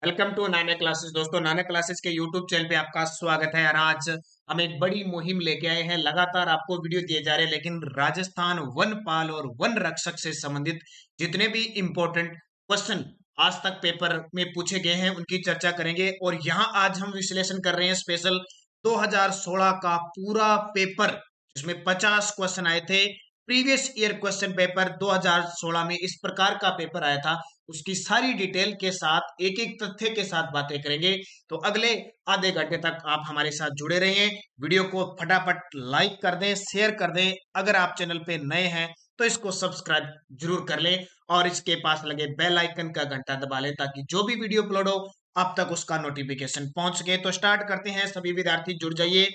Welcome to Nana classes. दोस्तों, नाना classes के YouTube channel पे आपका स्वागत है। और आज हम एक बड़ी मुहिम लेके आए हैं। लगातार आपको वीडियो दिए जा रहे हैं, लेकिन राजस्थान वनपाल और वन रक्षक से संबंधित जितने भी इंपॉर्टेंट क्वेश्चन आज तक पेपर में पूछे गए हैं उनकी चर्चा करेंगे। और यहाँ आज हम विश्लेषण कर रहे हैं स्पेशल 2016 का पूरा पेपर, जिसमें 50 क्वेश्चन आए थे। प्रीवियस ईयर क्वेश्चन पेपर 2016 में इस प्रकार का पेपर आया था, उसकी सारी डिटेल के साथ एक एक तथ्य के साथ बातें करेंगे। तो अगले आधे घंटे तक आप हमारे साथ जुड़े रहिए। वीडियो को फटाफट लाइक कर दें, शेयर कर दें। अगर आप चैनल पे नए हैं तो इसको सब्सक्राइब जरूर कर लें और इसके पास लगे बेल आइकन का घंटा दबा लें, ताकि जो भी वीडियो अपलोड हो आप तक उसका नोटिफिकेशन पहुंच सके। तो स्टार्ट करते हैं, सभी विद्यार्थी जुड़ जाइए।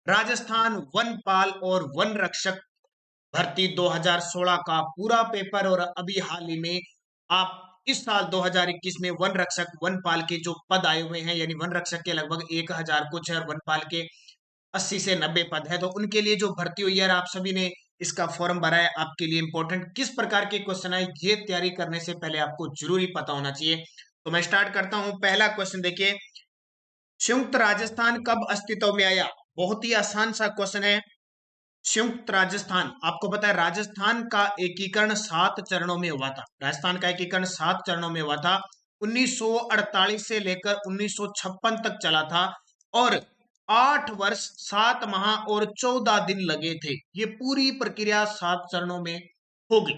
राजस्थान वनपाल और वन रक्षक भर्ती 2016 का पूरा पेपर। और अभी हाल ही में आप इस साल 2021 में वन रक्षक वनपाल के जो पद आए हुए हैं, यानी वन रक्षक के लगभग 1000 कुछ है और वनपाल के 80 से 90 पद है, तो उनके लिए जो भर्ती हुई है, आप सभी ने इसका फॉर्म भरा है। आपके लिए इंपॉर्टेंट किस प्रकार के क्वेश्चन आए, ये तैयारी करने से पहले आपको जरूरी पता होना चाहिए। तो मैं स्टार्ट करता हूं। पहला क्वेश्चन देखिए, संयुक्त राजस्थान कब अस्तित्व में आया? बहुत ही आसान सा क्वेश्चन है। संयुक्त राजस्थान, आपको पता है राजस्थान का एकीकरण 7 चरणों में हुआ था। राजस्थान का एकीकरण 7 चरणों में हुआ था। 1948 से लेकर 1956 तक चला था और 8 वर्ष 7 माह और 14 दिन लगे थे। ये पूरी प्रक्रिया 7 चरणों में होगी।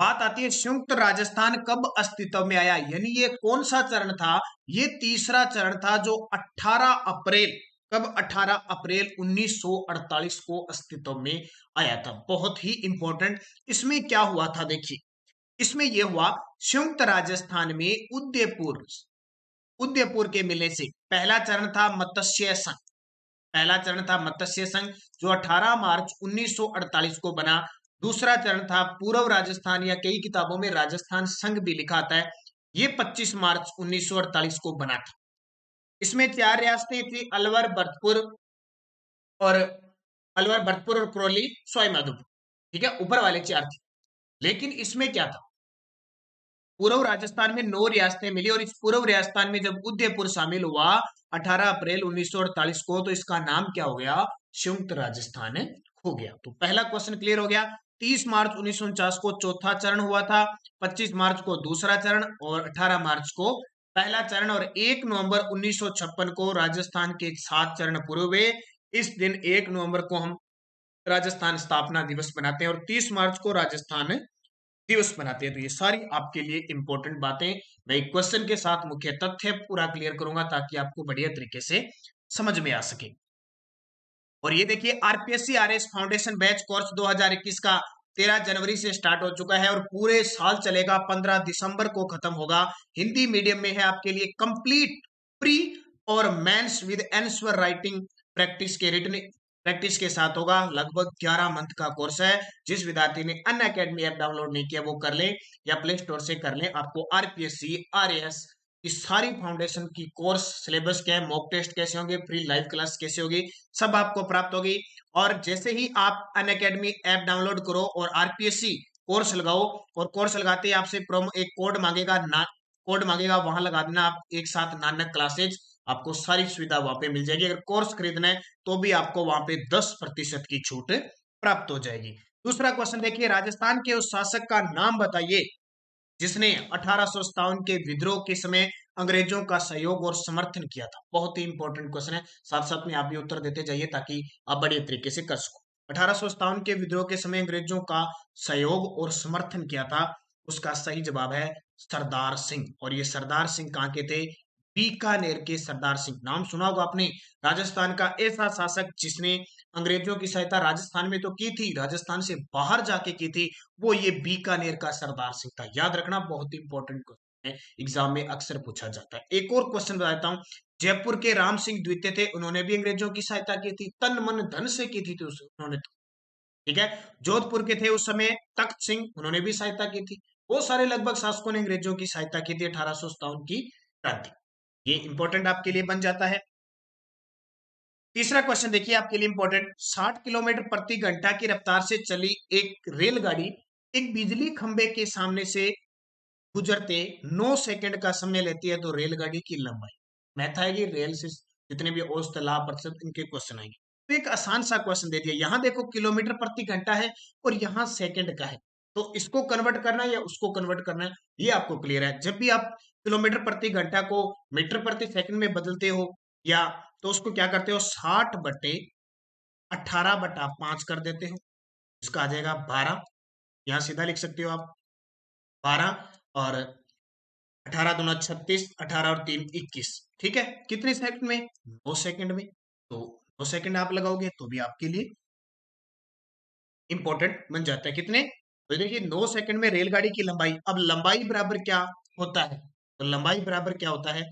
बात आती है संयुक्त राजस्थान कब अस्तित्व में आया, यानी ये कौन सा चरण था? ये तीसरा चरण था, जो 18 अप्रैल, कब? 18 अप्रैल 1948 को अस्तित्व में आया था। बहुत ही इंपॉर्टेंट। इसमें क्या हुआ था देखिए, इसमें यह हुआ, संयुक्त राजस्थान में उदयपुर, उदयपुर के मिलने से पहला चरण था मत्स्य संघ। पहला चरण था मत्स्य संघ, जो 18 मार्च 1948 को बना। दूसरा चरण था पूर्व राजस्थान, या कई किताबों में राजस्थान संघ भी लिखा आता है। ये 25 मार्च 1948 को बना था। इसमें 4 रियासतें थी, अलवर, भरतपुर और क्रोली, सवाई माधोपुर। ठीक है, ऊपर वाले 4 थे। लेकिन इसमें क्या था, पूर्व राजस्थान में 9 रियासतें मिली और इस पूर्व राजस्थान में जब उदयपुर शामिल हुआ 18 अप्रैल 1948 को, तो इसका नाम क्या हो गया? संयुक्त राजस्थान हो गया। तो पहला क्वेश्चन क्लियर हो गया। 30 मार्च 1949 को चौथा चरण हुआ था, 25 मार्च को दूसरा चरण और 18 मार्च को पहला चरण, और 1 नवंबर 1956 को राजस्थान के 7 चरण पूरे हुए। इस दिन 1 नवंबर को हम राजस्थान स्थापना दिवस मनाते हैं और 30 मार्च को राजस्थान दिवस बनाते हैं। तो ये सारी आपके लिए इंपॉर्टेंट बातें मैं एक क्वेश्चन के साथ मुख्य तथ्य पूरा क्लियर करूंगा, ताकि आपको बढ़िया तरीके से समझ में आ सके। और ये देखिए, RPSC RS foundation batch course 2021 का 13 जनवरी से स्टार्ट हो चुका है और पूरे साल चलेगा, 15 दिसंबर को खत्म होगा। हिंदी मीडियम में है आपके लिए, कंप्लीट प्री और mains with answer writing practice के रिटन प्रैक्टिस के साथ होगा। लगभग 11 मंथ का कोर्स है। जिस विद्यार्थी ने अन अकेडमी ऐप डाउनलोड नहीं किया वो कर ले या प्ले स्टोर से कर ले। आपको आरपीएससी आरएएस इस सारी फाउंडेशन की कोर्स सिलेबस क्या है, मॉक टेस्ट कैसे होंगे, फ्री लाइव क्लास कैसे होगी, सब आपको प्राप्त होगी। और जैसे ही आप अन अकेडमी ऐप डाउनलोड करो और आरपीएससी कोर्स लगाओ, और कोर्स लगाते ही आपसे प्रोमो एक कोड मांगेगा, कोड मांगेगा, वहां लगा देना आप एक साथ नानक क्लासेज। आपको सारी सुविधा वहां पे मिल जाएगी। अगर कोर्स खरीदना है तो भी आपको वहां पे 10% की छूट प्राप्त हो जाएगी। दूसरा क्वेश्चन देखिए, राजस्थान के उस शासक का नाम बताइए जिसने 1857 के विद्रोह के समय अंग्रेजों का सहयोग और समर्थन किया था। बहुत ही इंपॉर्टेंट क्वेश्चन है, साथ साथ में आप भी उत्तर देते जाइए ताकि आप बड़े तरीके से कर सको। 1857 के विद्रोह के समय अंग्रेजों का सहयोग और समर्थन किया था, उसका सही जवाब है सरदार सिंह। और ये सरदार सिंह कहाँ के थे? बीकानेर के सरदार सिंह। नाम सुना होगा आपने। राजस्थान का ऐसा शासक जिसने अंग्रेजों की सहायता राजस्थान में तो की थी, राजस्थान से बाहर जाके की थी, वो ये बीकानेर का सरदार सिंह था। याद रखना, बहुत इंपॉर्टेंट क्वेश्चन है, एग्जाम में अक्सर पूछा जाता है। एक और क्वेश्चन बताता हूँ। जयपुर के राम सिंह द्वितीय थे, उन्होंने भी अंग्रेजों की सहायता की थी, तन मन धन से की थी उन्होंने। ठीक है। जोधपुर के थे उस समय तख्त सिंह, उन्होंने भी सहायता की थी। वो सारे लगभग शासकों ने अंग्रेजों की सहायता की थी 1857 की क्रांति। ये इंपॉर्टेंट आपके लिए बन जाता है। तीसरा क्वेश्चन देखिए आपके लिए इंपॉर्टेंट। 60 किलोमीटर प्रति घंटा की रफ्तार से चली एक रेलगाड़ी एक बिजली खंभे के सामने से गुजरते 9 सेकंड का समय लेती है तो रेलगाड़ी की लंबाई। मैथ आएगी, रेल से जितने भी औसत, लाभ, प्रतिशत, इनके क्वेश्चन आएंगे। तो एक आसान सा क्वेश्चन दे दिया, यहाँ देखो किलोमीटर प्रति घंटा है और यहाँ सेकंड का है, तो इसको कन्वर्ट करना है या उसको कन्वर्ट करना है, ये आपको क्लियर है। जब भी आप किलोमीटर प्रति घंटा को मीटर प्रति सेकंड में बदलते हो या तो उसको क्या करते हो, 60/18/5 कर देते हो, इसका आ जाएगा 12। यहाँ सीधा लिख सकते हो आप 12, और 18 दूना 36, 18 और 3 21। ठीक है, कितने सेकंड में, 9 सेकंड में। तो 9 सेकंड आप लगाओगे तो भी आपके लिए इंपॉर्टेंट बन जाता है। कितने, तो देखिए 9 सेकंड में रेलगाड़ी की लंबाई। अब लंबाई बराबर क्या होता है, तो लंबाई बराबर क्या होता है,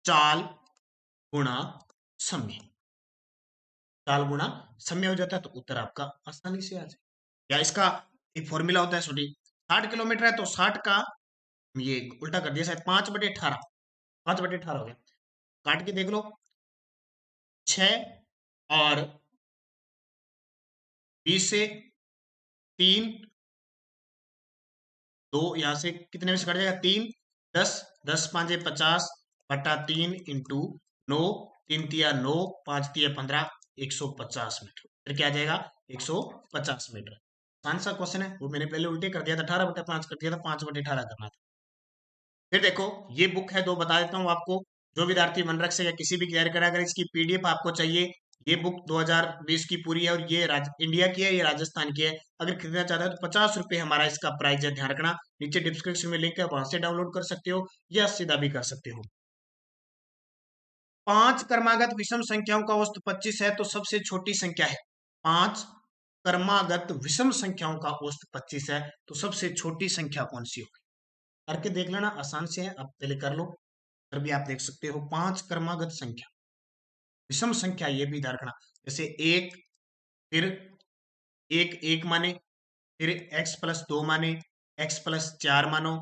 चाल गुणा समय। चाल गुणा समय हो जाता है तो उत्तर आपका आसानी से आ जाए। या इसका एक फॉर्मूला होता है, सॉरी 60 किलोमीटर है तो 60 का ये उल्टा कर दिया शायद, 5/18, 5/18 हो गया। काट के देख लो, 6 और 20 से 3, 2 यहाँ से कितने में से कट जाएगा, 3, 10, 10 5 50 बटा 3 इंटू 9, 3 तिया 9, 5 तिया 15, 150 मीटर। फिर क्या आ जाएगा, 150 मीटर। आसान सा क्वेश्चन है, वो मैंने पहले उल्टे कर दिया था, 18/5 कर दिया था, 5/18 करना था। फिर देखो ये बुक है, दो बता देता हूँ आपको। जो विद्यार्थी मनरख से या किसी भी तैयारी करा, अगर इसकी पीडीएफ आपको चाहिए, ये बुक 2020 की पूरी है और ये इंडिया की है, ये राजस्थान की है। अगर खरीदना चाहते हो तो 50 रुपये हमारा इसका प्राइस है, ध्यान रखना। नीचे डिस्क्रिप्शन में लिंक है, वहां से डाउनलोड कर सकते हो या सीधा भी कर सकते हो। 5 क्रमागत विषम संख्याओं का औसत 25 है तो सबसे छोटी संख्या है। 5 क्रमागत विषम संख्याओं का औसत 25 है तो सबसे छोटी संख्या कौन सी होगी। करके देख लेना, आसान से है, आप पहले कर लो, फिर भी आप देख सकते हो। 5 क्रमागत संख्या, विषम संख्या, ये भी ध्यान रखना। जैसे एक, फिर एक एक माने, फिर x+2 माने, x+4 मानो,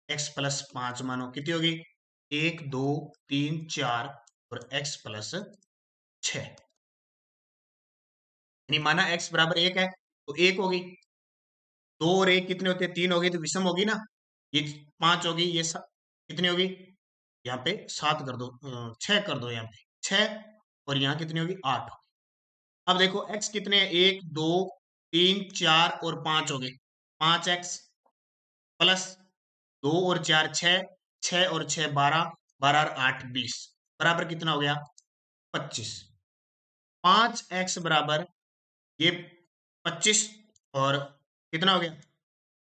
x+5 मानो, कितनी होगी, 1 2 3 4 और x+6। यानी माना x बराबर 1 है तो 1 होगी, 2 और 1 कितने होते हैं, 3 होगी, तो विषम होगी ना। ये 5 होगी, ये कितनी होगी, यहाँ पे 7 कर दो, 6 कर दो, यहाँ पे 6, और यहाँ कितनी होगी, 8। अब देखो x कितने हैं, 1 2 3 4 और 5 हो गए, 5x प्लस 2 और 4 6, 6 और 6 12, 12 और 8 20, बराबर कितना हो गया, 25। 5x बराबर ये 25, और कितना हो गया,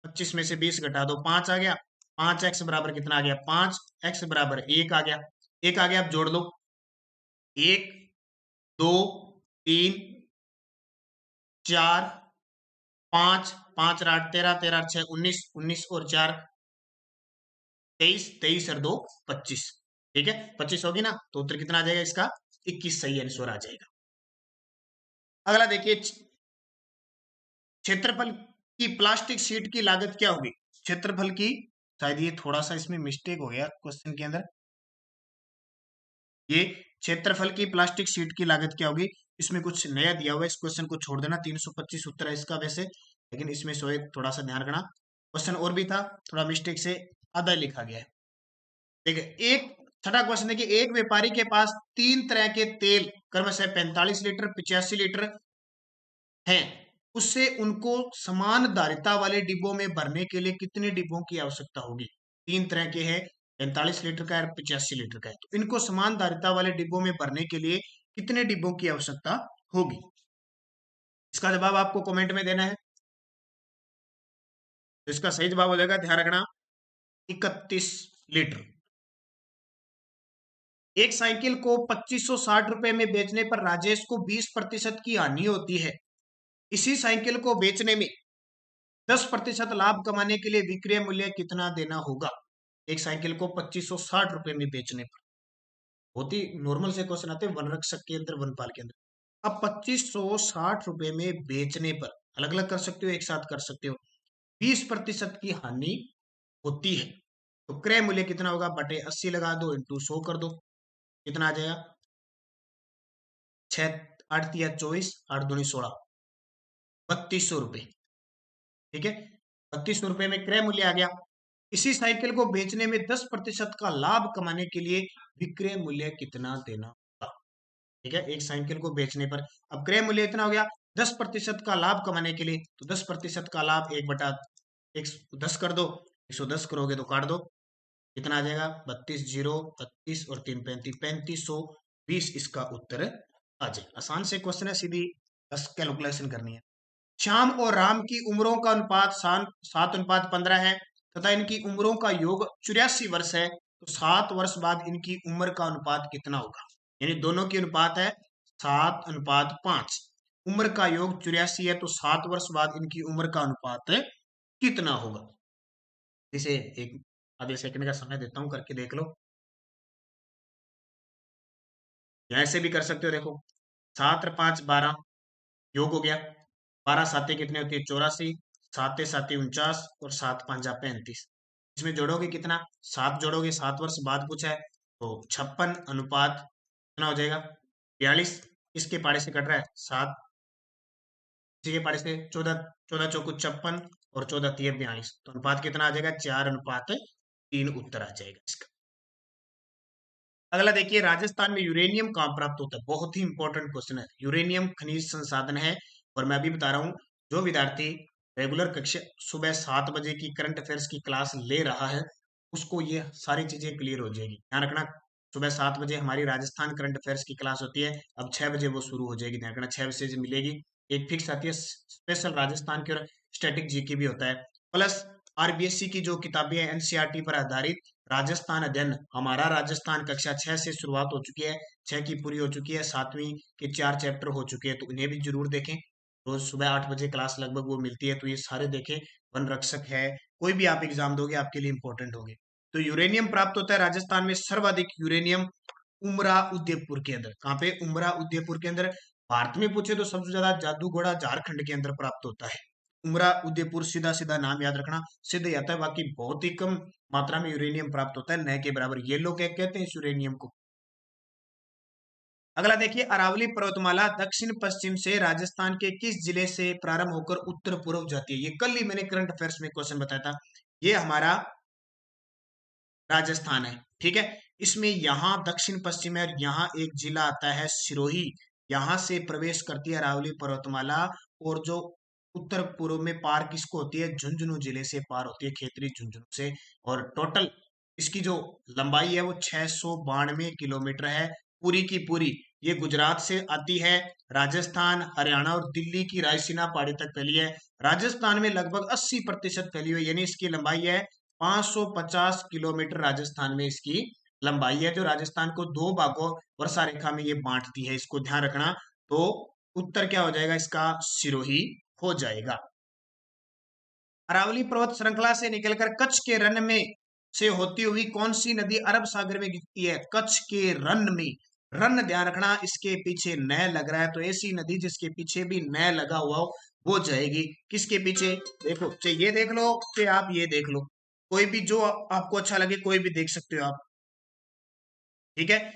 25 में से 20 घटा दो, 5 आ गया। 5x बराबर कितना आ गया, 5x बराबर 1 आ गया। 1 आ गया, आप जोड़ लो, 1 2 3 4 5, 5 और 8 13, 13 और 6 19, 19 और 4 23, 23 और 2 25। ठीक है, 25 होगी ना, तो उत्तर कितना आ जाएगा इसका, 21 सही आंसर आ जाएगा। अगला देखिए, क्षेत्रफल की प्लास्टिक शीट की लागत क्या होगी। क्षेत्रफल की, शायद ये थोड़ा सा इसमें मिस्टेक हो गया क्वेश्चन के अंदर, ये क्षेत्रफल की प्लास्टिक शीट की लागत क्या होगी, इसमें कुछ नया दिया हुआ है, इस क्वेश्चन को छोड़ देना। 325 उत्तर है इसका वैसे, लेकिन इसमें थोड़ा सा ध्यान रखना, क्वेश्चन और भी था, थोड़ा मिस्टेक से आधा लिखा गया है। देखिए एक छठा क्वेश्चन है कि एक व्यापारी के पास 3 तरह के तेल क्रमशः 45 लीटर 85 लीटर हैं, उससे उनको समान धारिता वाले डिब्बों में भरने के लिए कितने डिब्बों की आवश्यकता होगी। 3 तरह के हैं, 45 लीटर का है, 85 लीटर का है, तो इनको समान धारिता वाले डिब्बों में भरने के लिए कितने डिब्बों की आवश्यकता होगी। इसका जवाब आपको कमेंट में देना है। तो इसका सही जवाब हो जाएगा, ध्यान रखना, 31 लीटर। एक साइकिल को 2560 रुपए में बेचने पर राजेश को 20% की हानि होती है। इसी साइकिल को बेचने में 10% लाभ कमाने के लिए विक्रय मूल्य कितना देना होगा। एक साइकिल को 2560 रुपए में बेचने पर, बहुत ही नॉर्मल से क्वेश्चन आते हैं वनरक्षक के अंदर, वनपाल के अंदर। अब 2560 रुपए में बेचने पर, अलग अलग कर सकते हो, एक साथ कर सकते हो, 20% की हानि होती है, तो क्रय मूल्य कितना होगा, बटे 80 लगा दो, इंटू 100 कर दो, कितना आ जाएगा, 6 8 तिया 24, 8 दूनी 16, 3200 रुपए। ठीक है, 3200 रुपए में क्रय मूल्य आ गया। इसी साइकिल को बेचने में 10% का लाभ कमाने के लिए विक्रय मूल्य कितना देना होगा। ठीक है, एक साइकिल को बेचने पर अब क्रय मूल्य इतना हो गया, 10% का लाभ कमाने के लिए, तो 10% का लाभ 1/10 कर दो, 110 करोगे तो काट दो, कितना आ जाएगा 32 जीरो 32 और 3 35 3520 इसका उत्तर आ जाए। आसान से क्वेश्चन है, सीधी बस कैलकुलेशन करनी है। श्याम और राम की उम्रों का अनुपात 7:15 है तथा इनकी उम्रों का योग 84 वर्ष है, तो 7 वर्ष बाद इनकी उम्र का अनुपात कितना होगा। यानी दोनों की अनुपात है 7:5, उम्र का योग 84 है, तो 7 वर्ष बाद इनकी उम्र का अनुपात कितना होगा। इसे एक आधे सेकंड का समय देता हूं, करके देख लो। यहां से भी कर सकते हो, देखो 7 और 5 12 योग हो गया, 12 साते कितने होती है 84, 7 साते 49 और 7 5 35। इसमें जोड़ोगे कितना, 7 जोड़ोगे, 7 वर्ष बाद पूछा है, तो 56 अनुपात कितना हो जाएगा 42। इसके पारे से कट रहा है 7, इसी के पारे से 14, 14 चौको 56 और 14 तिये 42, तो अनुपात कितना आ जाएगा 4:3 उत्तर आ जाएगा इसका। अगला देखिए, राजस्थान में यूरेनियम कहाँ प्राप्त होता है, बहुत ही इंपॉर्टेंट क्वेश्चन है। यूरेनियम खनिज संसाधन है, और मैं अभी बता रहा हूँ, जो विद्यार्थी रेगुलर कक्षा सुबह 7 बजे की करंट अफेयर्स की क्लास ले रहा है, उसको ये सारी चीजें क्लियर हो जाएगी। ध्यान रखना, सुबह 7 बजे हमारी राजस्थान करंट अफेयर्स की क्लास होती है, अब 6 बजे वो शुरू हो जाएगी। ध्यान रखना, 6 बजे से मिलेगी, एक फिक्स आती है, स्पेशल राजस्थान की और स्टैटिक जीके भी होता है, प्लस आरबीएससी की जो किताबें हैं एनसीईआरटी पर आधारित राजस्थान अध्ययन, हमारा राजस्थान कक्षा 6 से शुरुआत हो चुकी है, 6 की पूरी हो चुकी है, 7वीं के 4 चैप्टर हो चुके हैं, तो इन्हें भी जरूर देखें। रोज सुबह 8 बजे क्लास लगभग वो मिलती है, तो ये सारे देखें। वन रक्षक है, कोई भी आप एग्जाम दोगे आपके लिए इंपॉर्टेंट होगी। तो यूरेनियम प्राप्त होता है राजस्थान में, सर्वाधिक यूरेनियम उमरा उदयपुर के अंदर। कहाँ पे, उमरा उदयपुर के अंदर। भारत में पूछे तो सबसे ज्यादा जादूगोड़ा झारखंड के अंदर प्राप्त होता है। उमरा उदयपुर, सीधा सीधा नाम याद रखना, सिद्ध ही आता है, बाकी बहुत ही कम मात्रा में यूरेनियम प्राप्त होता है, न के बराबर। ये लोग क्या कहते हैं इस यूरेनियम को। अगला देखिए, अरावली पर्वतमाला दक्षिण पश्चिम से राजस्थान के किस जिले से प्रारंभ होकर उत्तर पूर्व जाती है। ये कल ही मैंने करंट अफेयर्स में क्वेश्चन बताया था। ये हमारा राजस्थान है, ठीक है। इसमें यहाँ दक्षिण पश्चिम है, और यहाँ एक जिला आता है सिरोही, यहाँ से प्रवेश करती है अरावली पर्वतमाला, और जो उत्तर पूर्व में पार किसको होती है, झुंझुनू जिले से पार होती है, खेतरी झुंझुनू से। और टोटल इसकी जो लंबाई है वो 692 किलोमीटर है, पूरी की पूरी। ये गुजरात से आती है, राजस्थान, हरियाणा और दिल्ली की रायसीना पहाड़ी तक फैली है। राजस्थान में लगभग 80% फैली हुई, यानी इसकी लंबाई है 550 किलोमीटर। राजस्थान में इसकी लंबाई है, जो राजस्थान को दो भागों वर्षा रेखा में ये बांटती है, इसको ध्यान रखना। तो उत्तर क्या हो जाएगा इसका, सिरोही हो जाएगा। अरावली पर्वत श्रृंखला से निकलकर कच्छ के रन में से होती हुई कौन सी नदी अरब सागर में गिरती है, कच्छ के रन में। रन ध्यान रखना, इसके पीछे न लग रहा है, तो ऐसी नदी जिसके पीछे भी न लगा हुआ हो वो जाएगी। किसके पीछे, देखो, चाहे ये देख लो चाहे आप ये देख लो, कोई भी जो आपको अच्छा लगे कोई भी देख सकते हो आप, ठीक है।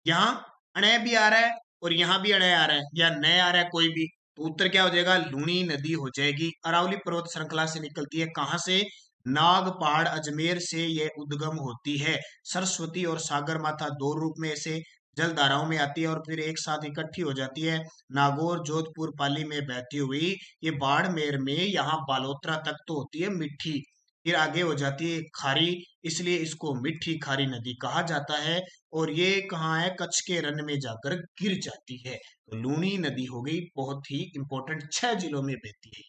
यहाँ अणय भी आ रहा है और यहाँ भी अणय आ रहा है, या नय आ रहा है कोई भी, तो उत्तर क्या हो जाएगा, लूणी नदी हो जाएगी। अरावली पर्वत श्रृंखला से निकलती है, कहां से, नाग पहाड़ अजमेर से यह उद्गम होती है। सरस्वती और सागर माथा दो रूप में ऐसे जल धाराओं में आती है और फिर एक साथ इकट्ठी हो जाती है। नागौर, जोधपुर, पाली में बहती हुई ये बाड़मेर में यहाँ बालोतरा तक तो होती है मीठी, फिर आगे हो जाती है खारी, इसलिए इसको मीठी खारी नदी कहा जाता है। और ये कहाँ है, कच्छ के रन में जाकर गिर जाती है, तो लूणी नदी हो गई, बहुत ही इंपॉर्टेंट, 6 जिलों में बहती है।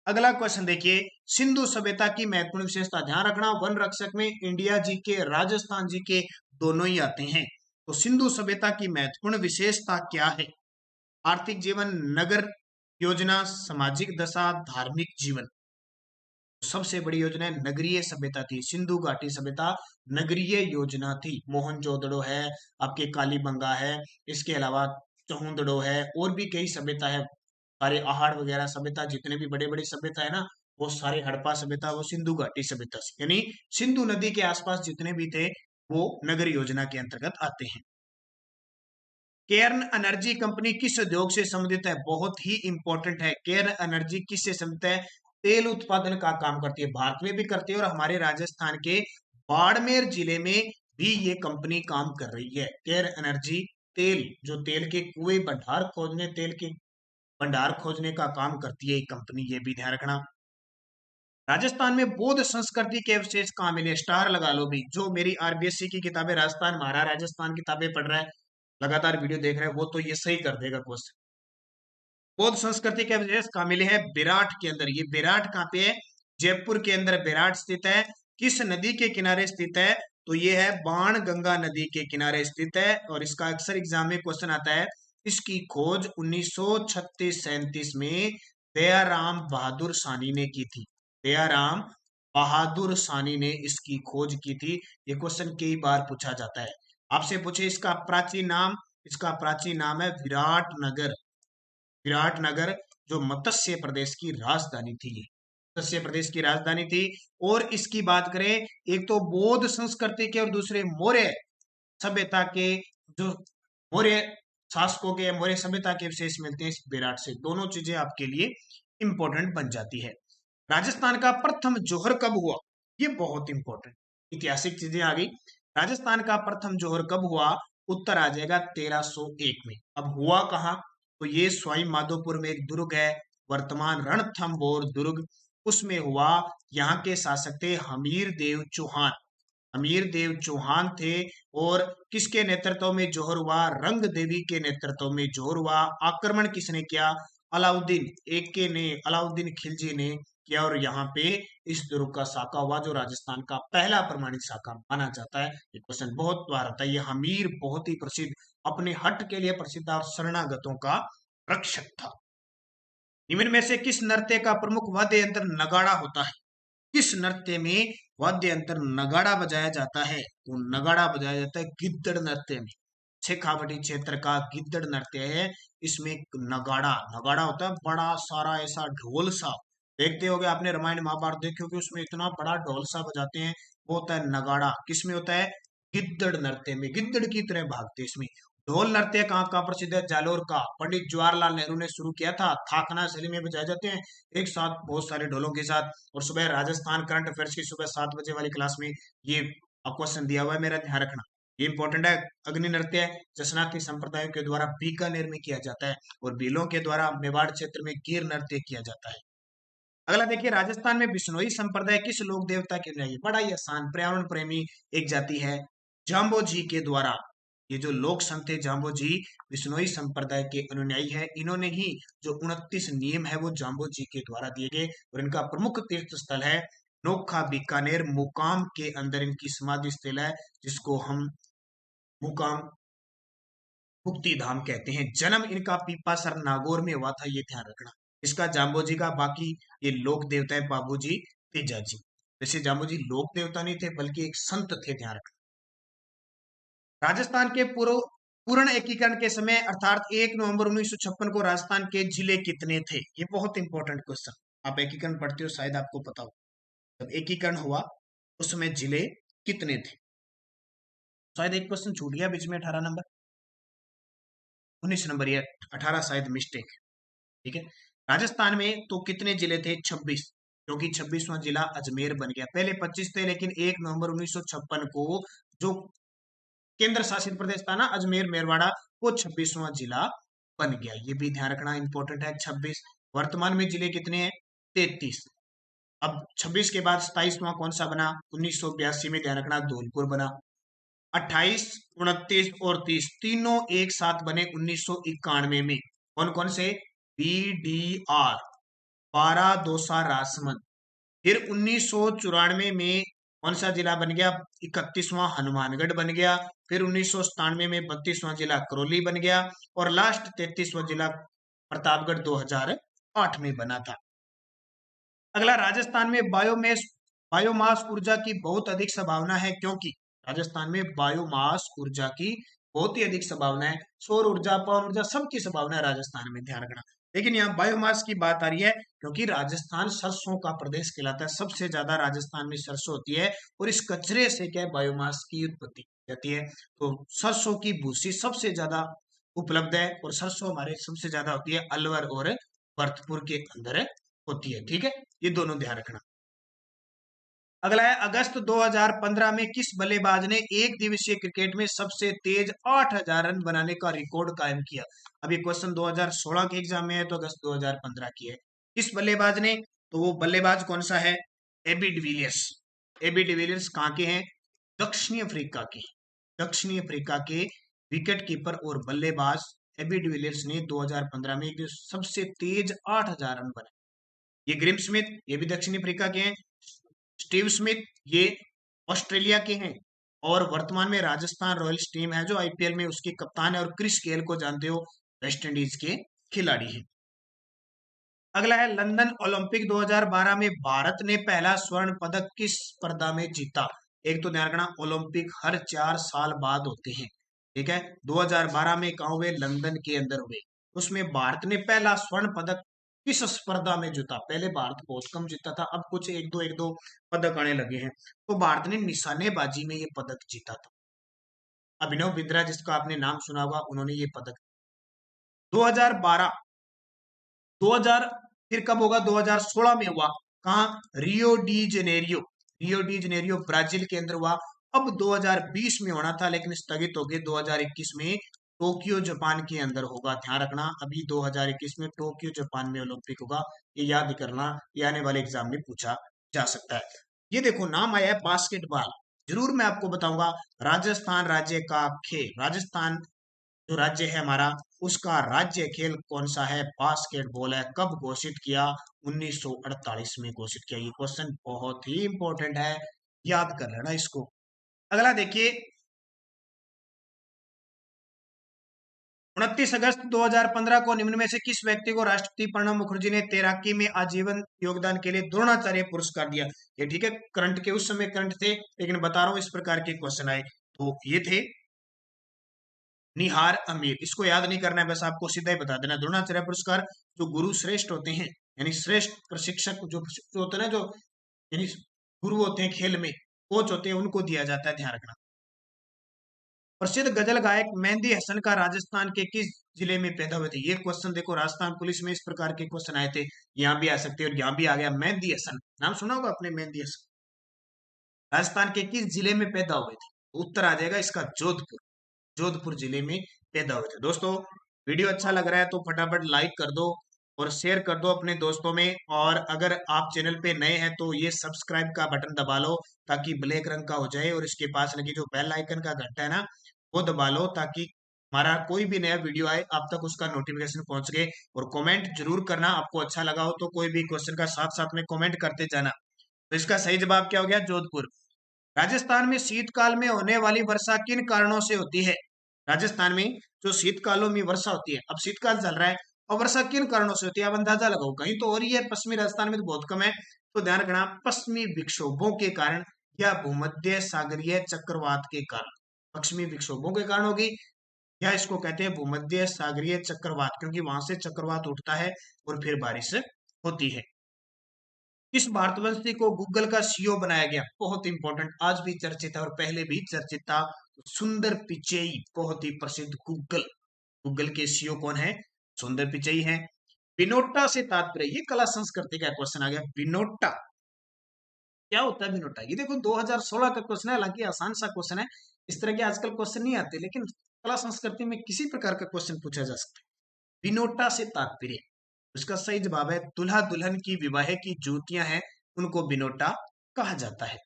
अगला क्वेश्चन देखिए, सिंधु सभ्यता की महत्वपूर्ण विशेषता। ध्यान रखना, वन रक्षक में इंडिया जी के, राजस्थान जी के दोनों ही आते हैं। तो सिंधु सभ्यता की महत्वपूर्ण विशेषता क्या है, आर्थिक जीवन, नगर योजना, सामाजिक दशा, धार्मिक जीवन। सबसे बड़ी योजना है नगरीय सभ्यता थी, सिंधु घाटी सभ्यता नगरीय योजना थी। मोहनजोदड़ो है, आपके कालीबंगा है, इसके अलावा चहुंदड़ो है, और भी कई सभ्यता है, सारे आहड़ वगैरह सभ्यता, जितने भी बड़े बड़े सभ्यता है ना, वो सारे हड़प्पा सभ्यता वो सिंधु घाटी सभ्यता से, यानी सिंधु नदी के आसपास जितने भी थे वो नगर योजना के अंतर्गत आते हैं। केयर्न एनर्जी कंपनी किस उद्योग से संबंधित है, बहुत ही इंपॉर्टेंट है। केयर्न एनर्जी किससे संबंधित है, तेल उत्पादन का काम करती है, भारत में भी करती है और हमारे राजस्थान के बाड़मेर जिले में भी ये कंपनी काम कर रही है। केयर एनर्जी तेल, जो तेल के कुएं भंडार खोजने, तेल के भंडार खोजने का काम करती है ये कंपनी, ये भी ध्यान रखना। राजस्थान में बौद्ध संस्कृति के अवशेष कहाँ मिले, स्टार लगा लो भी। जो मेरी आरबीएससी की किताबें राजस्थान महारा राजस्थान किताबें पढ़ रहा है, लगातार वीडियो देख रहा है, वो तो ये सही कर देगा क्वेश्चन। बौद्ध संस्कृति के अवशेष कहाँ मिले हैं, बेराट के अंदर। ये बेराट कहाँ पे है, जयपुर के अंदर बेराट स्थित है। किस नदी के किनारे स्थित है, तो ये है बाण गंगा नदी के किनारे स्थित है। और इसका अक्सर एग्जाम में क्वेश्चन आता है। इसकी खोज 1936-37 में दयाराम बहादुर सानी ने की थी। दयाराम बहादुर सानी ने इसकी खोज की थी। ये क्वेश्चन कई बार पूछा जाता है। आपसे पूछे इसका प्राचीन नाम, इसका प्राचीन नाम है विराटनगर। विराटनगर जो मत्स्य प्रदेश की राजधानी थी, ये मत्स्य प्रदेश की राजधानी थी। और इसकी बात करें, एक तो बौद्ध संस्कृति के और दूसरे मौर्य सभ्यता के, जो मौर्य शासकों के, मौर्य सभ्यता के विशेष मिलते हैं इस विराट से। दोनों चीजें आपके लिए इंपॉर्टेंट बन जाती है। राजस्थान का प्रथम जौहर कब हुआ, ये बहुत इंपॉर्टेंट ऐतिहासिक चीजें आ गई। राजस्थान का प्रथम जौहर कब हुआ, उत्तर आ जाएगा 1301 में। अब हुआ कहाँ, तो ये स्वाई माधोपुर में एक दुर्ग है, वर्तमान रणथंभौर दुर्ग, उसमें हुआ। यहाँ के शासक थे हमीर देव चौहान। हमीर देव चौहान थे। और किसके नेतृत्व में जौहर हुआ, रंग देवी के नेतृत्व में जौहर हुआ। आक्रमण किसने किया, अलाउद्दीन एके ने, अलाउद्दीन खिलजी ने किया। और यहाँ पे इस दुर्ग का साका हुआ, जो राजस्थान का पहला प्रमाणित साका माना जाता है। ये क्वेश्चन बहुत बार आता है। ये हमीर बहुत ही प्रसिद्ध, अपने हट के लिए प्रसिद्ध और शरणागतों का रक्षक था। निम्न में से किस नृत्य का प्रमुख वाद्य यंत्र नगाड़ा होता है, किस नृत्य में वाद्य यंत्र नगाड़ा बजाया जाता है, तो नगाड़ा बजाया जाता है गिद्दड़ नृत्य में। शेखावटी क्षेत्र का गिद्दड़ नृत्य है, इसमें नगाड़ा, नगाड़ा होता है बड़ा सारा ऐसा ढोल सा। देखते होगे आपने रामायण महाभारत देखे होगे, उसमें इतना बड़ा ढोल सा बजाते हैं, वो होता है नगाड़ा। किसमें होता है, गिद्दड़ नृत्य में, गिद्दड़ की तरह भागते इसमें। ढोल नृत्य कहाँ का प्रसिद्ध है, जालोर का। पंडित जवाहरलाल नेहरू ने शुरू किया था, थाकना शैली में बजाए जाते हैं एक साथ बहुत सारे ढोलों के साथ। और सुबह राजस्थान करंट अफेयर्स की सुबह 7 बजे वाली क्लास में ये क्वेश्चन दिया हुआ है, मेरा ध्यान रखना, ये इंपॉर्टेंट है। अग्नि नृत्य जसनाती संप्रदायों के द्वारा बीकानेर में किया जाता है, और भीलों के द्वारा मेवाड़ क्षेत्र में गिर नृत्य किया जाता है। अगला देखिए, राजस्थान में बिश्नोई संप्रदाय किस लोक देवता के अनुयायी, बड़ा ही आसान, पर्यावरण प्रेमी एक जाति है, जाम्बो जी के द्वारा। ये जो लोक संत थे जाम्बो जी, बिश्नोई संप्रदाय के अनुयायी है। इन्होंने ही जो 29 नियम है वो जाम्बो जी के द्वारा दिए गए। और इनका प्रमुख तीर्थ स्थल है नोखा बीकानेर, मुकाम के अंदर इनकी समाधि स्थल है, जिसको हम मुकाम मुक्ति धाम कहते हैं। जन्म इनका पीपासर नागौर में हुआ था, ये ध्यान रखना। इसका जाम्बो जी का, बाकी ये लोक देवता है बाबू जी तेजा जी। वैसे जाम्बो जी लोक देवता नहीं थे, बल्कि एक संत थे, ध्यान रखना। राजस्थान के पूर्ण एकीकरण के समय अर्थात 1 नवंबर 1956 को राजस्थान के जिले कितने थे, ये बहुत इंपॉर्टेंट क्वेश्चन। आप एकीकरण पढ़ते हो, शायद आपको पता हो, जब एकीकरण हुआ उस समय जिले कितने थे। शायद एक क्वेश्चन छूट गया बीच में, 18 नंबर, 19 नंबर, या 18 शायद मिस्टेक। ठीक है, राजस्थान में तो कितने जिले थे, 26, क्योंकि 26वां जिला अजमेर बन गया। पहले 25 थे, लेकिन 1 नवंबर 1956 को जो केंद्र शासित प्रदेश था ना अजमेर मेरवाड़ा, वो 26वां जिला बन गया। ये भी ध्यान रखना, इंपॉर्टेंट है। 26, वर्तमान में जिले कितने हैं, 33। अब 26 के बाद 27वां कौन सा बना, 1982 में, ध्यान रखना, धौलपुर बना। 28, 29 और 30 तीनों एक साथ बने 1991 में। कौन कौन से, BDR, 12 दौसा राजसमंद। फिर 1994 में कौन सा जिला बन गया, 31वां हनुमानगढ़ बन गया। फिर 1997 में 32वां जिला करौली बन गया। और लास्ट 33वां जिला प्रतापगढ़ 2008 में बना था। अगला, राजस्थान में बायोमास ऊर्जा की बहुत अधिक संभावना है, क्योंकि राजस्थान में बायोमास ऊर्जा की बहुत ही अधिक संभावना है। सौर ऊर्जा, पवन ऊर्जा, सबकी संभावना है राजस्थान में, ध्यान रखना। लेकिन यहाँ बायोमास की बात आ रही है, क्योंकि राजस्थान सरसों का प्रदेश कहलाता है, सबसे ज्यादा राजस्थान में सरसों होती है। और इस कचरे से क्या है, बायोमास की उत्पत्ति होती है। तो सरसों की भूसी सबसे ज्यादा उपलब्ध है, और सरसों हमारे सबसे ज्यादा होती है अलवर और भरतपुर के अंदर होती है। ठीक है, ये दोनों ध्यान रखना। अगला है अगस्त 2015 में किस बल्लेबाज ने एक दिवसीय क्रिकेट में सबसे तेज 8000 रन बनाने का रिकॉर्ड कायम किया। अब ये क्वेश्चन 2016 के एग्जाम में है, तो अगस्त 2015 की है। किस बल्लेबाज ने, तो वो बल्लेबाज कौन सा है? AB de Villiers. एबी डिविलियर्स कहाँ के हैं? दक्षिणी अफ्रीका के। दक्षिणी अफ्रीका के विकेट कीपर और बल्लेबाज एबी डिविलियर्स ने 2015 में सबसे तेज 8000 रन बनाए। ये ग्रिम स्मिथ, ये भी दक्षिणी अफ्रीका के हैं। स्टीव स्मिथ, ये ऑस्ट्रेलिया के हैं। और वर्तमान में राजस्थान रॉयल्स टीम है जो आईपीएल में उसके कप्तान है, और क्रिस गेल को जानते हो, वेस्ट इंडीज के खिलाड़ी है। अगला है लंदन ओलंपिक 2012 में भारत ने पहला स्वर्ण पदक किस स्पर्धा में जीता। एक तो ध्यान रखना, ओलंपिक हर 4 साल बाद होते हैं। ठीक है, 2012 में कहा हुए? लंदन के अंदर हुए। उसमें भारत ने पहला स्वर्ण पदक किस स्पर्धा में जीता? पहले भारत बहुत कम जीता था, अब कुछ एक दो पदक आने लगे हैं। तो भारत ने निशानेबाजी में ये पदक जीता था। अभिनव बिंद्रा, जिसका आपने नाम सुना होगा, उन्होंने ये पदक 2012 2000 फिर कब होगा? 2016 में हुआ। कहा? Rio de Janeiro. Rio de Janeiro Brazil के अंदर हुआ। अब 2020 में होना था, लेकिन स्थगित हो गए। 2021 में टोक्यो जापान के अंदर होगा। ध्यान रखना, अभी 2021 में टोक्यो जापान में ओलंपिक होगा। ये याद करना, ये आने वाले एग्जाम में पूछा जा सकता है। ये देखो नाम आया है बास्केटबॉल, जरूर मैं आपको बताऊंगा। राजस्थान राज्य का खेल, राजस्थान जो राज्य है हमारा, उसका राज्य खेल कौन सा है? बास्केटबॉल है। कब घोषित किया? 1948 में घोषित किया। ये क्वेश्चन बहुत ही इंपॉर्टेंट है, याद कर लेना इसको। अगला देखिए, 29 अगस्त 2015 को निम्न में से किस व्यक्ति को राष्ट्रपति प्रणब मुखर्जी ने तैराकी में आजीवन योगदान के लिए द्रोणाचार्य पुरस्कार दिया? ये ठीक है, करंट के, उस समय करंट थे, लेकिन बता रहा हूं इस प्रकार के क्वेश्चन आए। तो ये थे निहार अमीर। इसको याद नहीं करना है, बस आपको सीधा ही बता देना। द्रोणाचार्य पुरस्कार जो गुरु श्रेष्ठ होते हैं, यानी श्रेष्ठ प्रशिक्षक जो होते हैं ना, जो यानी गुरु होते हैं खेल में, कोच होते हैं, उनको दिया जाता है। ध्यान रखना। प्रसिद्ध गजल गायक मेहंदी हसन का राजस्थान के किस जिले में पैदा हुए थे? ये क्वेश्चन देखो, राजस्थान पुलिस में इस प्रकार के क्वेश्चन आए थे। यहाँ भी आ सकते हैं, और यहाँ भी आ गया। मेहंदी हसन नाम सुना होगा आपने, मेहंदी हसन राजस्थान के किस जिले में पैदा हुए थे? उत्तर आ जाएगा इसका जोधपुर। जोधपुर जिले में पैदा हुए थे। दोस्तों, वीडियो अच्छा लग रहा है तो फटाफट लाइक कर दो और शेयर कर दो अपने दोस्तों में। और अगर आप चैनल पे नए हैं तो ये सब्सक्राइब का बटन दबा लो, ताकि ब्लैक रंग का हो जाए, और इसके पास लगी जो बेल आइकन का घंटा है ना, वो दबा लो, ताकि हमारा कोई भी नया वीडियो आए आप तक उसका नोटिफिकेशन पहुंच गए। और कमेंट जरूर करना, आपको अच्छा लगा हो तो कोई भी क्वेश्चन का साथ साथ में कमेंट करते जाना। तो इसका सही जवाब क्या हो गया? जोधपुर। राजस्थान में शीतकाल में होने वाली वर्षा किन कारणों से होती है? राजस्थान में जो शीतकालों में वर्षा होती है, अब शीतकाल चल रहा है, और वर्षा किन कारणों से होती है? आप अंदाजा लगाओ, कहीं तो हो रही है, पश्चिमी राजस्थान में तो बहुत कम है। तो ध्यान रखना, पश्चिमी विक्षोभों के कारण या भूमध्य सागरीय चक्रवात के कारण। पश्चिमी विक्षोभों के कारण होगी, या इसको कहते हैं भूमध्य सागरीय चक्रवात, क्योंकि वहां से चक्रवात उठता है और फिर बारिश होती है। किस भारतवंशी को गूगल का सीईओ बनाया गया? बहुत इंपॉर्टेंट, आज भी चर्चित है और पहले भी चर्चित था। सुंदर पिचई, बहुत ही प्रसिद्ध गूगल गूगल के सीईओ कौन है? सुंदर पिचई हैं। बिनोटा से तात्पर्य, ये कला संस्कृति का क्वेश्चन आ गया। बिनोटा क्या होता है? बिनोटा, ये देखो 2016 का क्वेश्चन है, हालांकि आसान सा क्वेश्चन है। इस तरह के आजकल क्वेश्चन नहीं आते, लेकिन कला संस्कृति में किसी प्रकार का क्वेश्चन पूछा जा सकता है। बिनोटा से तात्पर्य, इसका सही जवाब है दुल्हा दुल्हन की विवाह की जूतियां हैं, उनको बिनोटा कहा जाता है।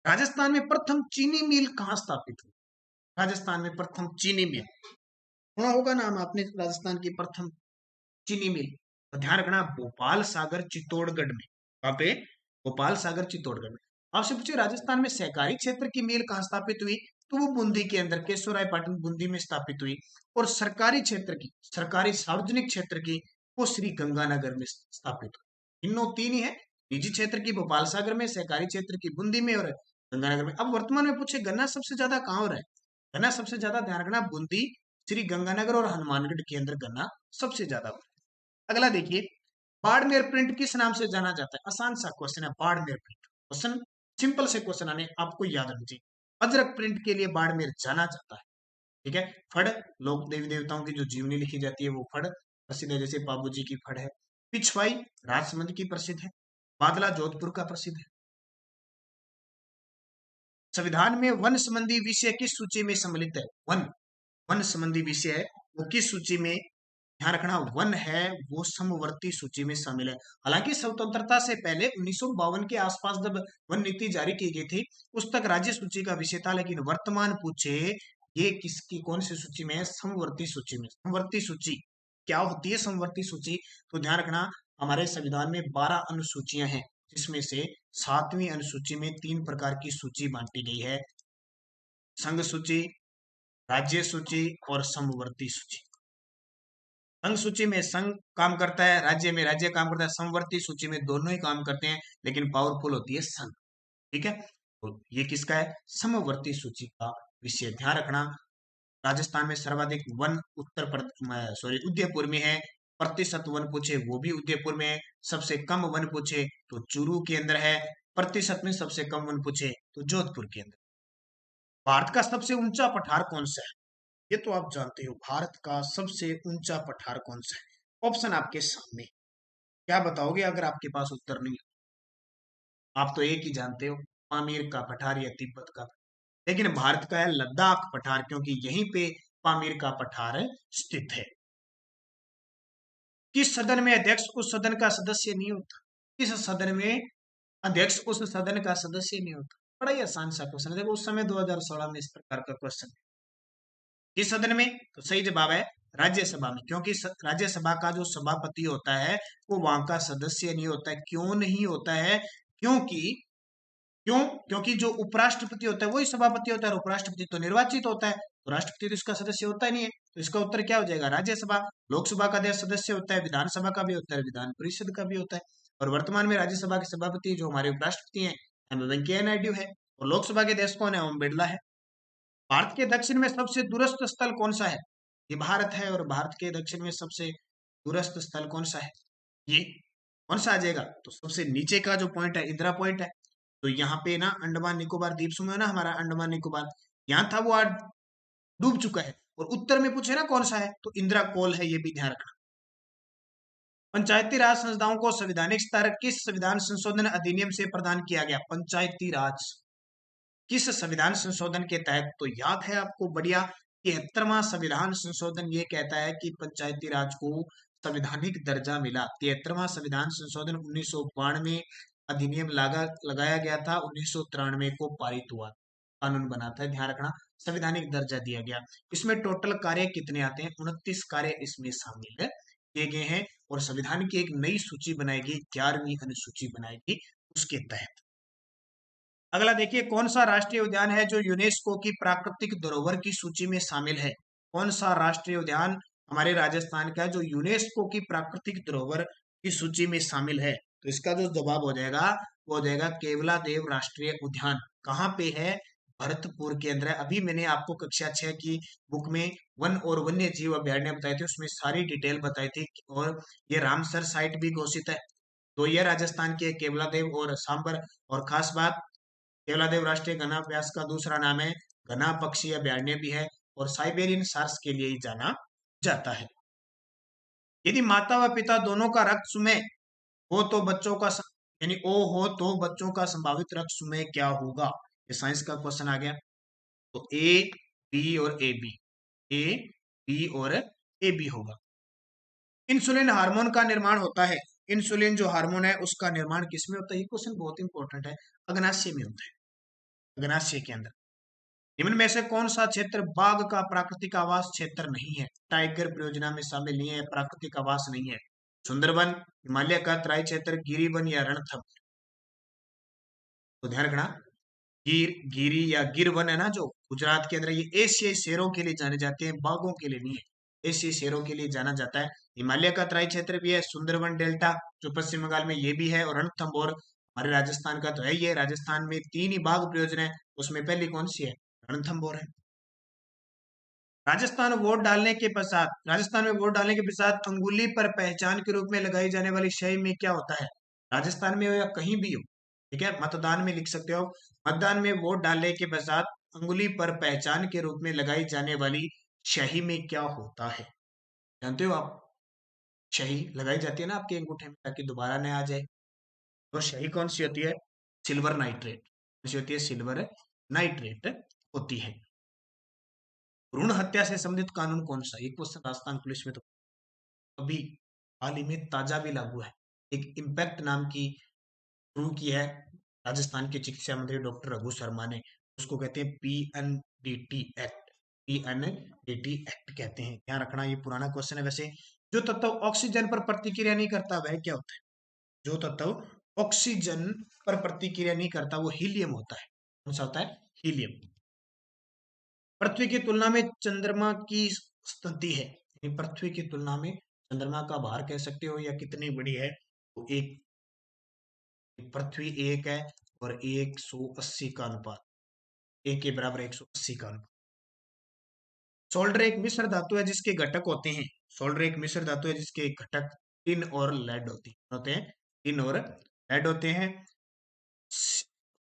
राजस्थान में प्रथम चीनी मिल कहाँ स्थापित हुई? राजस्थान में प्रथम चीनी मिल सुना होगा नाम आपने, राजस्थान की प्रथम चीनी मिल। तो ध्यान रखना, भोपाल सागर चित्तौड़गढ़ में। वहां पे भोपाल सागर चित्तौड़गढ़ में। आपसे पूछे राजस्थान में सहकारी क्षेत्र की मिल कहाँ स्थापित हुई? तो वो बूंदी के अंदर केशवरायपाटन बूंदी में स्थापित हुई। और सरकारी क्षेत्र की, सरकारी सार्वजनिक क्षेत्र की, वो श्री गंगानगर में स्थापित हुई। इनो तीन ही है, निजी क्षेत्र की भोपाल सागर में, सहकारी क्षेत्र की बूंदी में, और गंगानगर में। अब वर्तमान में पूछे गन्ना सबसे ज्यादा कहाँ हो रहा है? गन्ना सबसे ज्यादा, ध्यान रखना, बूंदी, श्री गंगानगर और हनुमानगढ़ के अंदर गन्ना सबसे ज्यादा हो रहा है। अगला देखिए, बाड़मेर प्रिंट किस नाम से जाना जाता है? आसान सा क्वेश्चन है, बाड़मेर प्रिंट। क्वेश्चन सिंपल से क्वेश्चन आने, आपको याद रखना चाहिए। अजरक प्रिंट के लिए बाड़मेर जाना जाता है। ठीक है, फड़, लोक देवी देवताओं की जो जीवनी लिखी जाती है वो फड़ प्रसिद्ध है, जैसे बाबू जी की फड़ है। पिछवाई राजसमंद की प्रसिद्ध है। बादला जोधपुर का प्रसिद्ध है। संविधान में वन संबंधी विषय किस सूची में सम्मिलित है? वन वन संबंधी विषय है वो किस सूची में? ध्यान रखना, वन है वो समवर्ती सूची में शामिल है। हालांकि स्वतंत्रता से पहले 1952 के आसपास जब वन नीति जारी की गई थी उस तक राज्य सूची का विषय था, लेकिन वर्तमान पूछे ये किसकी कौन सी सूची में है? समवर्ती सूची में। समवर्ती सूची क्या होती है? समवर्ती सूची, तो ध्यान रखना हमारे संविधान में 12 अनुसूचियां हैं, जिसमें से 7वीं अनुसूची में 3 प्रकार की सूची बांटी गई है, संघ सूची, राज्य सूची और समवर्ती सूची। संघ सूची में संघ काम करता है, राज्य में राज्य काम करता है, समवर्ती सूची में दोनों ही काम करते हैं, लेकिन पावरफुल होती है संघ। ठीक है, तो ये किसका है? समवर्ती सूची का विषय। ध्यान रखना राजस्थान में सर्वाधिक वन उत्तर प्रदेश उदयपुर में है। प्रतिशत वन पूछे वो भी उदयपुर में है। सबसे कम वन पूछे तो चूरू के अंदर है। प्रतिशत में सबसे कम वन पूछे तो जोधपुर के अंदर। भारत का सबसे ऊंचा पठार कौन सा है? ये तो आप जानते हो, भारत का सबसे ऊंचा पठार कौन सा है? ऑप्शन आपके सामने, क्या बताओगे अगर आपके पास उत्तर नहीं? आप तो एक ही जानते हो, पामीर का पठार या तिब्बत का। लेकिन भारत का है लद्दाख पठार, क्योंकि यहीं पे पामीर का पठार स्थित है। किस सदन में अध्यक्ष उस सदन का सदस्य नहीं होता? किस सदन में अध्यक्ष उस सदन का सदस्य नहीं होता? बड़ा ही आसान सा क्वेश्चन है, देखो उस समय 2016 में इस प्रकार का क्वेश्चन। किस सदन में? तो सही जवाब है राज्यसभा में, क्योंकि राज्यसभा का जो सभापति होता है वो वहां का सदस्य नहीं होता है। क्यों नहीं होता है? क्योंकि क्यों? क्योंकि जो उपराष्ट्रपति होता है वही सभापति होता है, और उपराष्ट्रपति तो निर्वाचित होता है, तो राष्ट्रपति तो इसका सदस्य होता ही नहीं है। तो इसका उत्तर क्या हो जाएगा? राज्यसभा। लोकसभा का अध्यक्ष सदस्य होता है, विधानसभा का भी होता है, विधान परिषद का भी होता है। और वर्तमान में राज्यसभा के सभापति जो हमारे उपराष्ट्रपति हैं एम वेंकैया नायडू है, और लोकसभा के अध्यक्ष कौन है? ओम बिरला है। भारत के दक्षिण में सबसे दूरस्थ स्थल कौन सा है? ये भारत है, और भारत के दक्षिण में सबसे दूरस्थ स्थल कौन सा है? ये कौन सा आ जाएगा? तो सबसे नीचे का जो पॉइंट है इंदिरा पॉइंट है। तो यहाँ पे ना अंडमान निकोबार द्वीप समूह है ना हमारा, अंडमान निकोबार, यहाँ था वो आज डूब चुका है। और उत्तर में पूछे ना कौन सा है, तो इंदिरा कोल है, ये भी ध्यान रखना। पंचायती राज संस्थाओं को संवैधानिक स्तर किस संविधान संशोधन अधिनियम से प्रदान किया गया? पंचायती राज किस संविधान संशोधन के तहत? तो याद है आपको बढ़िया, 73वां संविधान संशोधन ये कहता है कि पंचायती राज को संवैधानिक दर्जा मिला। 73वां संविधान संशोधन 1992 अधिनियम लगाया गया था, 1993 को पारित हुआ, कानून बना था। ध्यान रखना संवैधानिक दर्जा दिया गया। इसमें टोटल कार्य कितने आते हैं? 29 कार्य इसमें शामिल किए गए हैं, और संविधान की एक नई सूची बनाएगी, 11वीं अनुसूची बनाएगी उसके तहत। अगला देखिए, कौन सा राष्ट्रीय उद्यान है जो यूनेस्को की प्राकृतिक धरोहर की सूची में शामिल है? कौन सा राष्ट्रीय उद्यान हमारे राजस्थान का है जो यूनेस्को की प्राकृतिक धरोहर की सूची में शामिल है? तो इसका जो जवाब हो जाएगा वो हो जाएगा केवला देव राष्ट्रीय उद्यान। कहाँ पे है? भरतपुर के अंदर है। अभी मैंने आपको कक्षा 6 की बुक में वन और वन्य जीव अभ्यारण्य बताए थे, उसमें सारी डिटेल बताई थी, और ये रामसर साइट भी घोषित है। तो ये राजस्थान के केवला देव और सांबर। और खास बात, केवलादेव राष्ट्रीय घना अभ्यास का दूसरा नाम है घना पक्षी अभ्यारण्य भी है, और साइबेरियन सार्स के लिए ही जाना जाता है। यदि माता व पिता दोनों का रक्त सुमेय हो तो बच्चों का यानी ओ हो तो बच्चों का संभावित रक्त सुमेय क्या होगा? ये साइंस का क्वेश्चन आ गया। तो ए बी और ए बी, ए बी और ए बी होगा। इंसुलिन हार्मोन का निर्माण होता है, इंसुलिन जो हार्मोन है उसका निर्माण किसमें होता है? ये क्वेश्चन बहुत इंपॉर्टेंट है। अग्नाशय में होता है, अग्नाशय के अंदर। निम्न में से कौन सा क्षेत्र बाघ का प्राकृतिक आवास क्षेत्र नहीं है? टाइगर परियोजना में शामिल नहीं है, प्राकृतिक आवास नहीं है। सुंदरवन, हिमालय का तराई क्षेत्र, गिरिवन या रणथंभ? तो ध्यान रखना, गिरी या गिरवन है ना जो गुजरात के अंदर, ये एशियाई शेरों के लिए जाने जाते हैं, बाघों के लिए नहीं है, एशियाई शेरों के लिए जाना जाता है। हिमालय का तराई क्षेत्र भी है, सुंदरवन डेल्टा जो पश्चिम बंगाल में ये भी है, और रणथंभौर हमारे राजस्थान का तो है। ये राजस्थान में 3 ही बाघ परियोजना है, उसमें पहली कौन सी है? रणथंभौर है। राजस्थान में वोट डालने के पश्चात अंगुली पर पहचान के रूप में लगाई जाने वाली स्याही में क्या होता है? राजस्थान में हो या कहीं भी हो, ठीक है, मतदान में लिख सकते हो। मतदान में वोट डालने के पश्चात अंगुली पर पहचान के रूप में लगाई जाने वाली स्याही में क्या होता है? जानते हो आप? शही लगाई जाती है ना आपके अंगूठे में ताकि दोबारा न आ जाए। तो शही कौन सी होती है? Silver nitrate. कौन सी होती है? सिल्वर नाइट्रेट होती है। भ्रूण हत्या से संबंधित कानून कौन सा? एक क्वेश्चन राजस्थान पुलिस में तो अभी हाल ही में ताजा भी लागू है। एक इम्पैक्ट नाम की शुरू की है राजस्थान के चिकित्सा मंत्री डॉक्टर रघु शर्मा ने। उसको कहते हैं पीएनडीटी एक्ट। पीएनडीटी एक्ट कहते हैं, ध्यान रखना। ये पुराना क्वेश्चन है वैसे। जो तत्व ऑक्सीजन पर प्रतिक्रिया नहीं करता वह क्या होता है? जो तत्व ऑक्सीजन पर प्रतिक्रिया नहीं करता वो हीलियम होता है। कौन सा होता है? हीलियम। पृथ्वी की तुलना में चंद्रमा की स्थिति है, यानी पृथ्वी की तुलना में चंद्रमा का भार कह सकते हो या कितनी बड़ी है, तो एक पृथ्वी एक है और 180 का अनुपात, एक के बराबर 180 का अनुपात। सोल्डर एक मिश्र धातु है जिसके घटक होते हैं। सोल्डर एक मिश्र धातु है जिसके घटक टिन और लेड होते हैं। टिन और लेड होते हैं।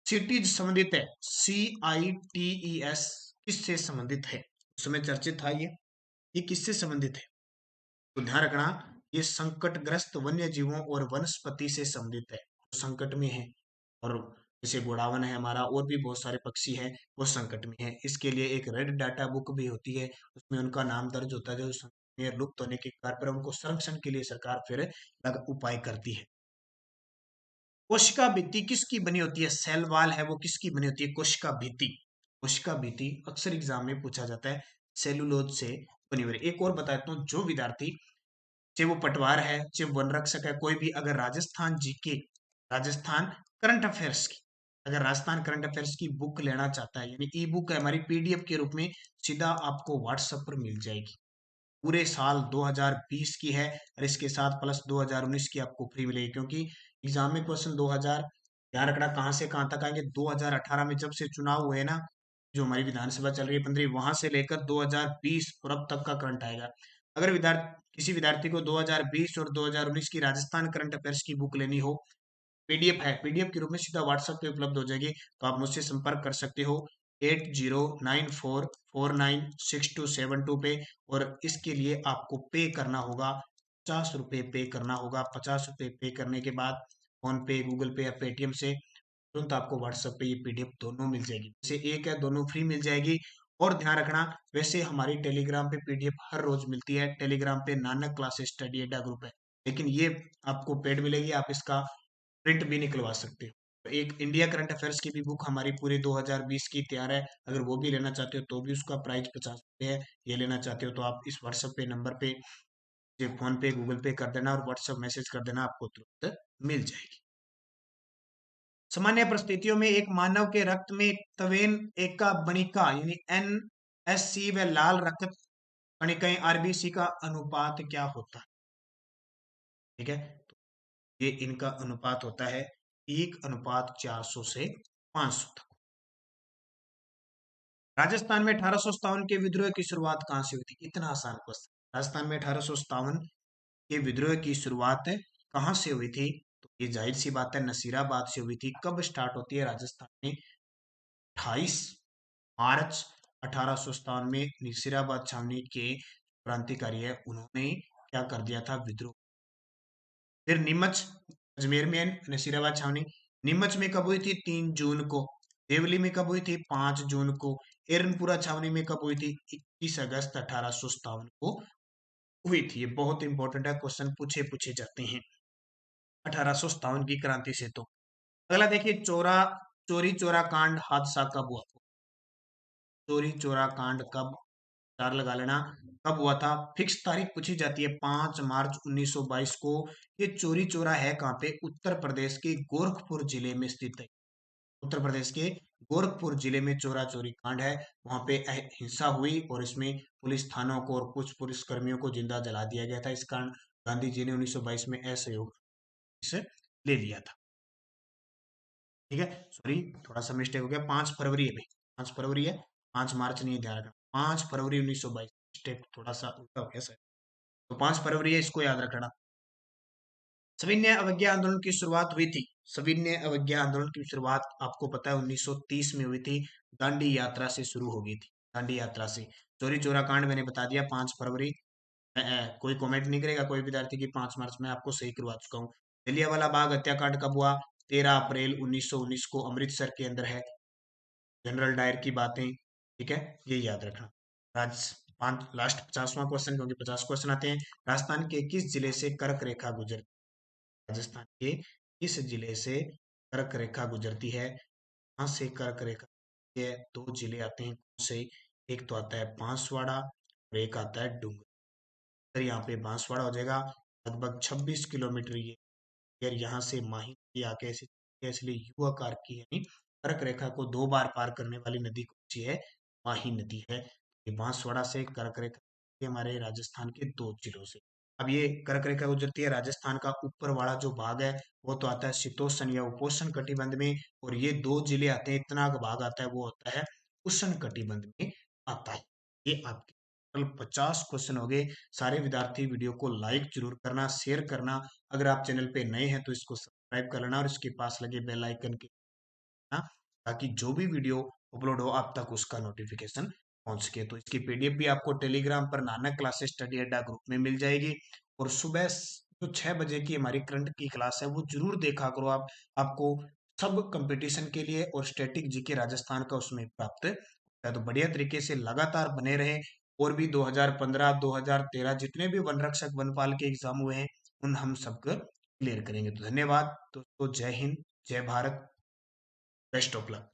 सिटीज संबंधित है, CITES किससे संबंधित है? उस समय चर्चित था ये किससे संबंधित है? तो ध्यान रखना, ये संकटग्रस्त वन्य जीवों और वनस्पति से संबंधित है, जो संकट में है। और जैसे गोडावन है हमारा, और भी बहुत सारे पक्षी हैं वो संकट में है। इसके लिए एक रेड डाटा बुक भी होती है, उसमें उनका नाम दर्ज होता है जो संकट में लुप्त होने के कारण, पर उनको संरक्षण के लिए सरकार फिर अलग उपाय करती है। कोशिका भित्ति किसकी बनी होती है? सेल वाल है वो किसकी बनी होती है? कोशिका भित्ति। कोशिका भित्ति अक्सर एग्जाम में पूछा जाता है, सेलुलोज से बनी हुई है। एक और बताता हूँ, जो विद्यार्थी चाहे वो पटवार है चाहे वन रक्षक है, कोई भी अगर Rajasthan GK, Rajasthan current affairs की, अगर राजस्थान करंट अफेयर्स की बुक लेना चाहता है, यानी ई बुक है हमारी PDF के रूप में, सीधा आपको व्हाट्सएप पर मिल जाएगी। पूरे साल 2020 की है और इसके साथ प्लस 2019 की आपको फ्री मिलेगी, क्योंकि एग्जाम में क्वेश्चन 2000, ध्यान रखना कहाँ से कहाँ तक आएंगे, 2018 में जब से चुनाव हुए ना, जो हमारी विधानसभा चल रही है 15, वहां से लेकर 2020 और अब तक का करंट आएगा। अगर विद्यार्थी, किसी विद्यार्थी को 2020 और 2019 की राजस्थान करंट अफेयर्स की बुक लेनी हो, PDF है, PDF के रूप में सीधा व्हाट्सएप पे उपलब्ध हो जाएगी, तो आप मुझसे संपर्क कर सकते हो 8094496272 पे। और इसके लिए आपको पे करना होगा, 50 रुपये पे करना होगा। 50 रुपये पे करने के बाद फोन पे, गूगल पे या पेटीएम से तुरंत आपको व्हाट्सएप पे ये PDF दोनों मिल जाएगी। जैसे एक है, दोनों फ्री मिल जाएगी। और ध्यान रखना, वैसे हमारी टेलीग्राम पे PDF हर रोज मिलती है। टेलीग्राम पे नानक क्लासेस स्टडी अड्डा ग्रुप है, लेकिन ये आपको पेड मिलेगी, आप इसका प्रिंट भी निकलवा सकते हो। तो एक इंडिया करंट अफेयर्स की भी बुक हमारी पूरे 2020 की तैयार है, अगर वो भी लेना चाहते हो तो भी उसका प्राइस 50 रुपये है। ये लेना चाहते हो तो आप इस व्हाट्सएप पे नंबर पे, फोन पे, गूगल पे कर देना और व्हाट्सएप मैसेज कर देना, आपको तुरंत मिल जाएगी। सामान्य परिस्थितियों में एक मानव के रक्त में तवेन एका बनिका यानी NSC व लाल रक्त कणिकाएं RBC का अनुपात क्या होता है? ठीक है, तो ये इनका अनुपात होता है 1:400 से 500 तक। राजस्थान में 1857 के विद्रोह की शुरुआत कहां से हुई थी? इतना आसान क्वेश्चन। राजस्थान में 1857 के विद्रोह की शुरुआत कहां से हुई थी? तो ये जाहिर सी बात है नसीराबाद से हुई थी। कब स्टार्ट होती है राजस्थान में? 28 मार्च 1857 में नसीराबाद छावनी के क्रांतिकारी है उन्होंने क्या कर दिया था? विद्रोह। फिर नीमच, अजमेर में नसीराबाद छावनी। नीमच में कब हुई थी? 3 जून को। देवली में कब हुई थी? 5 जून को। एरनपुरा छावनी में कब हुई थी? 21 अगस्त 1857 को हुई थी। ये बहुत इंपॉर्टेंट है, क्वेश्चन पूछे पूछे जाते हैं 1857 की क्रांति से। तो अगला देखिए, चोरी चोरा कांड हादसा कब हुआ? चोरी चोरा कांड कब, चार लगा लेना, कब हुआ था? फिक्स तारीख पूछी जाती है 5 मार्च 1922 को। ये चोरी चोरा है कहाँ पे? उत्तर प्रदेश के गोरखपुर जिले में स्थित है। उत्तर प्रदेश के गोरखपुर जिले में चोरा चोरी कांड है। वहां पे हिंसा हुई और इसमें पुलिस थानों को और कुछ पुलिस कर्मियों को जिंदा जला दिया गया था। इस कारण गांधी जी ने 1922 में असहयोग इसे ले लिया था। ठीक है, सॉरी थोड़ा सा मिस्टेक हो गया, 5 फरवरी है भाई, 5 फरवरी है, 5 मार्च नहीं है, ध्यान रखना। 5 फरवरी 1922, स्टेप थोड़ा सा उल्टा हो गया सर। तो 5 फरवरी है, इसको याद रखना। सविनय अवज्ञा आंदोलन की शुरुआत हुई थी। सविनय अवज्ञा आंदोलन की शुरुआत आपको पता है 1930 में हुई थी। दांडी यात्रा से शुरू हो गई थी, दांडी यात्रा से। चोरी चोरा कांड मैंने बता दिया 5 फरवरी। कोई कमेंट नहीं करेगा कोई विद्यार्थी की 5 मार्च में आपको सही करवा चुका हूँ। जलियांवाला बाग हत्याकांड कब हुआ? 13 अप्रैल 1919 को अमृतसर के अंदर है। जनरल डायर की बातें, ठीक है, ये याद रखना। राज पांच लास्ट 50वां क्वेश्चन, क्योंकि 50 क्वेश्चन आते हैं। राजस्थान के किस जिले से कर्क रेखा गुजर राजस्थान के किस जिले से कर्क रेखा गुजरती है? कहाँ से कर्क रेखा? ये दो जिले आते हैं कौन से? एक तो आता है बांसवाड़ा और एक आता है डूंगरपुर। तो यहाँ पे बांसवाड़ा हो जाएगा। लगभग 26 किलोमीटर ये यार यहाँ से माही नदी आके ऐसी है, इसलिए यू आकार की यानी कर्क रेखा को 2 बार पार करने वाली नदी कौन सी है? माही नदी है। ये बांसवाड़ा से कर्क रेखा, ये हमारे राजस्थान के 2 जिलों से। अब ये कर्क रेखा गुजरती है राजस्थान का ऊपर वाला जो भाग है वो तो आता है शीतोष्ण या उपोष्ण कटिबंध में, और ये 2 जिले आते हैं, इतना का भाग आता है वो होता है उष्ण कटिबंध में आता है। ये आपके टोटल 50 क्वेश्चन हो गए। सारे विद्यार्थी वीडियो को लाइक जरूर करना, शेयर करना। अगर आप चैनल पे नए हैं तो इसको सब्सक्राइब कर लेना और इसके पास लगे बेल आइकन के ना, ताकि जो भी वीडियो अपलोड हो आप तक उसका नोटिफिकेशन पहुंच सके। तो इसकी पीडीएफ भी आपको टेलीग्राम पर नानक क्लासेस स्टडी अड्डा ग्रुप में मिल जाएगी। और सुबह जो 6 बजे की हमारी करंट की क्लास है वो जरूर देखा करो आप। आपको सब कंपटीशन के लिए और स्टैटिक जीके राजस्थान का उसमें प्राप्त होता है। तो बढ़िया तरीके से लगातार बने रहे। और भी 2015 2013 जितने भी वन रक्षक वनपाल के एग्जाम हुए हैं उन हम सबको क्लियर करेंगे। तो धन्यवाद दोस्तों, जय हिंद, जय भारत, बेस्ट ऑफ लक।